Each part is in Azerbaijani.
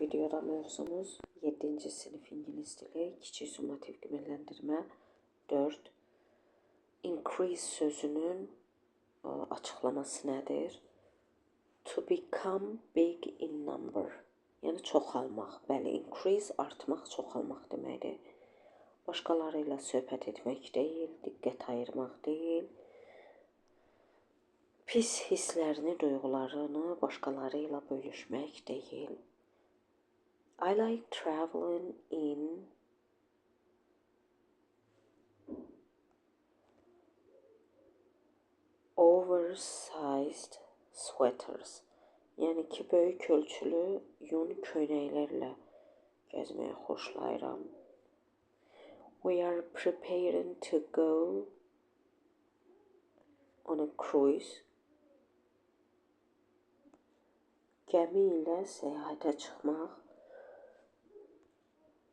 Videoda mövzumuz 7-ci sinif İngilis dili, kiçik summativ qiymətlendirmə 4. Increase sözünün açıqlaması nədir? To become big in number. Yəni çoxalmaq. Bəli, increase artmaq, çoxalmaq deməkdir. Başqaları ilə söhbət etmək deyil, diqqət ayırmaq deyil. Pis hisslərini, duyğularını başqaları ilə bölüşmək deyil. I like traveling in oversized sweaters. Yəni ki, böyük ölçülü yun köynəklərlə gəzməyi xoşlayıram. We are preparing to go on a cruise. Gəmi ilə səyahətə çıxmaq.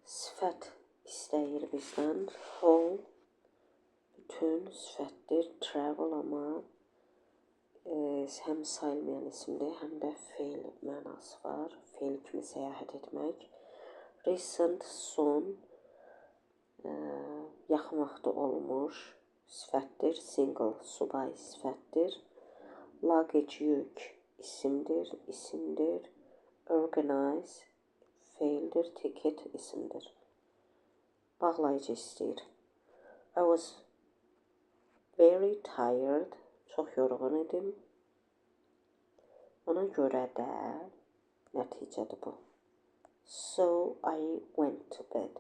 Sifət istəyir bizdən. Whole, bütün sifətdir. Travel amma həm sayılmayan isimdir, həm də feil mənası var. Feil kimi səyahət etmək. Recent, son, yaxın vaxtı olmuş sifətdir. Single, subay sifətdir. Luggage, yük, isimdir. Organize, feildir. Ticket, isimdir. Bağlayıcı istəyir. I was very tired. Çox yorğun idim. Ona görə də nəticədir bu. So I went to bed.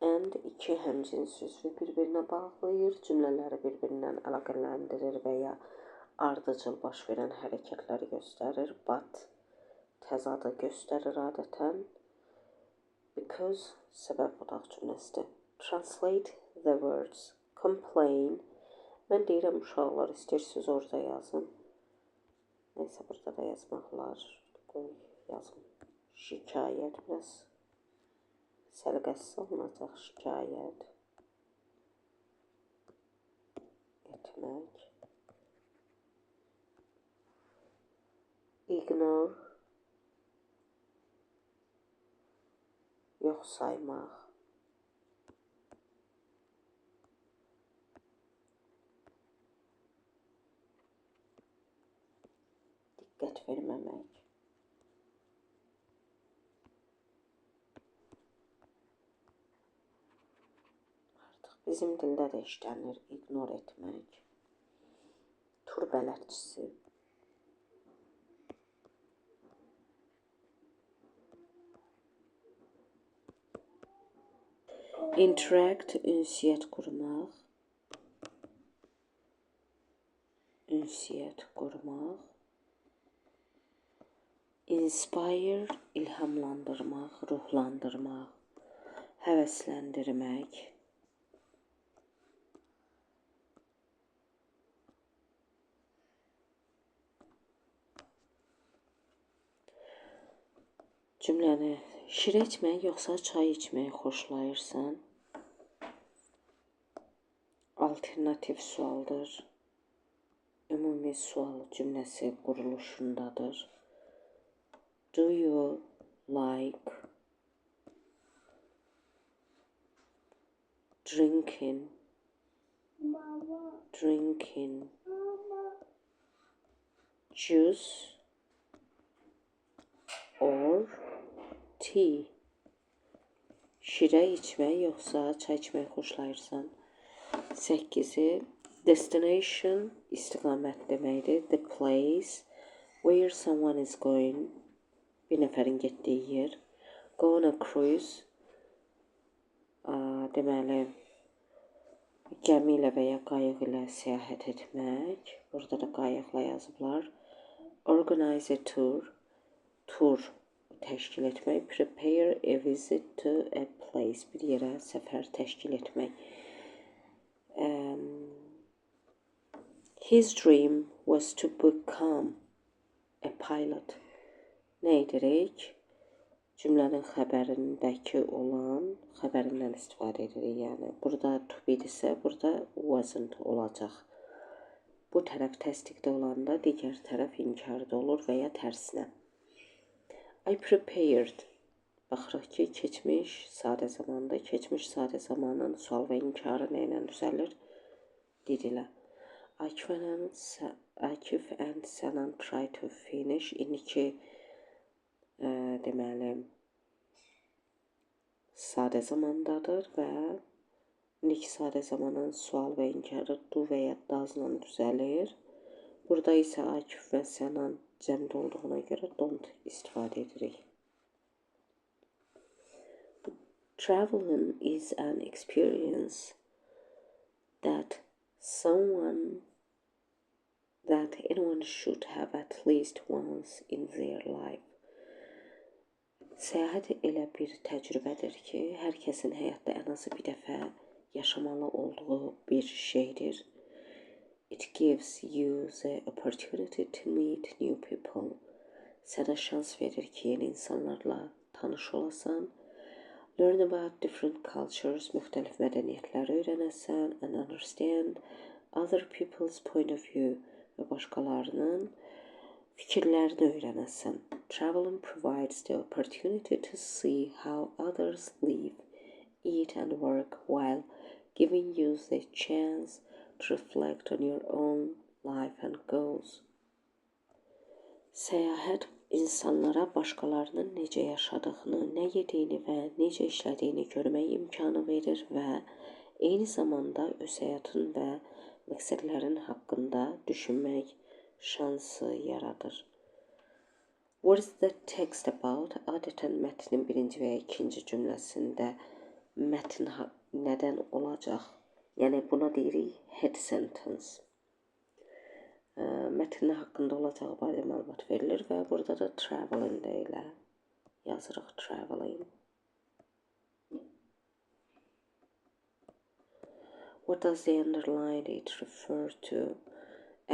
And iki həmcins sözü bir-birinə bağlayır, cümlələri bir-birindən əlaqələndirir və ya ardıcıl baş verən hərəkətləri göstərir. But təzadı göstərir adətən. Because səbəb odaq cümləsidir. Translate the words. Complain. Mən deyirəm uşaqlar, istəyirsiniz orada yazın. Neysə, burada da yazmaqlar. Qoy yazın. Şikayət biraz səliqəsiz olunacaq. Şikayət etmək. Ignore. Yox saymaq. Diqqət verməmək. Artıq bizim dildə də işlənir. İgnor etmək. Tur bələdçisi. Interact, ünsiyyət qurmaq. Inspire, ilhamlandırmaq, ruhlandırmaq, həvəsləndirmək. Cümləni şir içmək yoxsa çay içməyi xoşlayırsan? Alternativ sualdır. Ümumi sual cümləsi quruluşundadır. Do you like drinking juice or tea? Şirə içmək yoxsa çay içməyi xoşlayırsan? 8-i destination, istiqamət deməkdir. The place where someone is going, bir nəfərin getdiyi yer. Go on a cruise, deməli, gəmi ilə və ya qayıq ilə səyahət etmək. Burada da qayıqla yazıblar. Organize a tour, tur təşkil etmək. Prepare a visit to a place, bir yerə səfər təşkil etmək. His dream was to become a pilot. Nə edirik? Cümlənin xəbərindəki olan xəbərindən istifadə edirik. Yəni, burada to be-dirsə, burada wasn't olacaq. Bu tərəf təsdiqdə olanda digər tərəf inkarda olur və ya tərsinə. I prepared. Baxırıq ki, keçmiş sadə zamanda, keçmiş sadə zamanın sual və inkarı nə ilə düzəlir? Did ilə. Akif and Sənan try to finish. İndiki deməli sadə zamandadır və indiki sadə zamanın sual və inkarı do və ya doesla düzəlir. Burada isə Akif və Sənan cəmdə olduğuna görə don't istifadə edirik. Traveling is an experience that anyone should have at least once in their life. Səyahət elə bir təcrübədir ki, hər kəsin həyatda ən azı bir dəfə yaşamalı olduğu bir şeydir. It gives you the opportunity to meet new people. Sənə şans verir ki, yeni insanlarla tanış olasan. Learn about different cultures, müxtəlif mədəniyyətləri öyrənəsən, and understand other people's point of view və başqalarının fikirlərini öyrənəsən. Traveling provides the opportunity to see how others live, eat and work while giving you the chance to reflect on your own life and goals. Səyahət insanlara başqalarının necə yaşadığını, nə yediyini və necə işlədiyini görmək imkanı verir və eyni zamanda öz həyatın və məqsədlərin haqqında düşünmək şansı yaradır. What is the text about? Adətən mətnin birinci və ya ikinci cümləsində mətn nədən olacaq? Yəni buna deyirik head sentence. Mətnin haqqında olacağı barədə məlumat verilir və burada da traveling ilə yazırıq traveling. What does the underlined it refer to?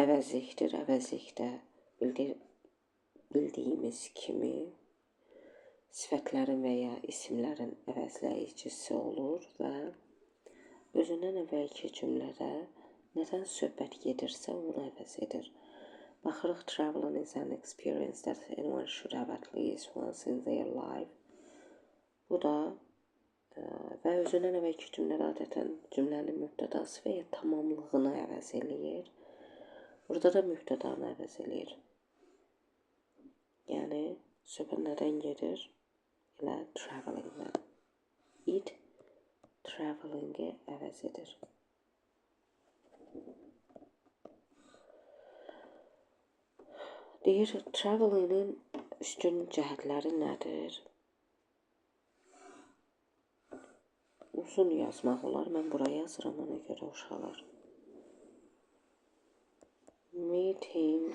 Əvəzlikdir. Əvəzlikdə bildiyimiz kimi sifətlərin və ya isimlərin əvəzləyicisi olur və özündən əvvəlki cümlədə nədən söhbət gedirsə onu əvəz edir. Baxırıq, traveling is an experience that anyone should have at least once in their life. Bu da və özündən əvvəlki cümlədə adətən cümlənin mübtədası və ya tamamlığını əvəz eləyir. Burada da mübtədanı əvəz eləyir. Yəni, söhbət nədən gedir? Elə travelingdən. It travelingi əvəz edir. Deyir, travelingin üstün cəhətləri nədir? Uzun yazmaq olar. Mən buraya yazıram ona görə uşaqlar. Meeting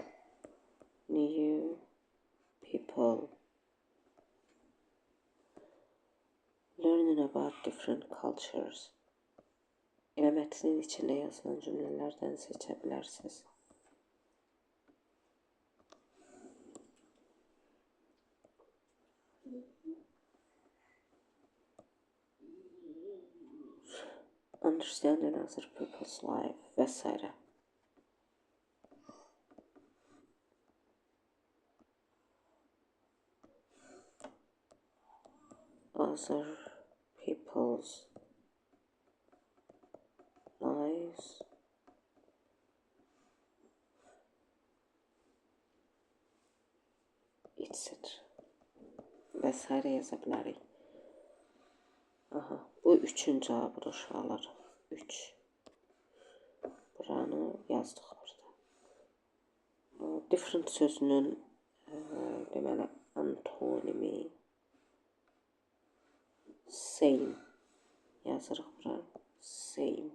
new people. Learning about different cultures. Elə mətnin içində yazılan cümlələrdən seçə bilərsiniz. Understanding other people's life və s. Other people's lives etc. və s. yaza bilərik. Aha, bu üçün cavabıdır uşaqlar. 3. Buranı yazdıq burada. Different sözünün deməli antonimi same yazırıq bura. Same.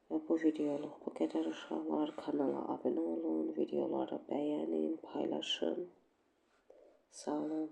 Və bu videoluq bu qədər uşaqlar. Kanala abunə olun, videoları bəyənin, paylaşın. Sağ olun.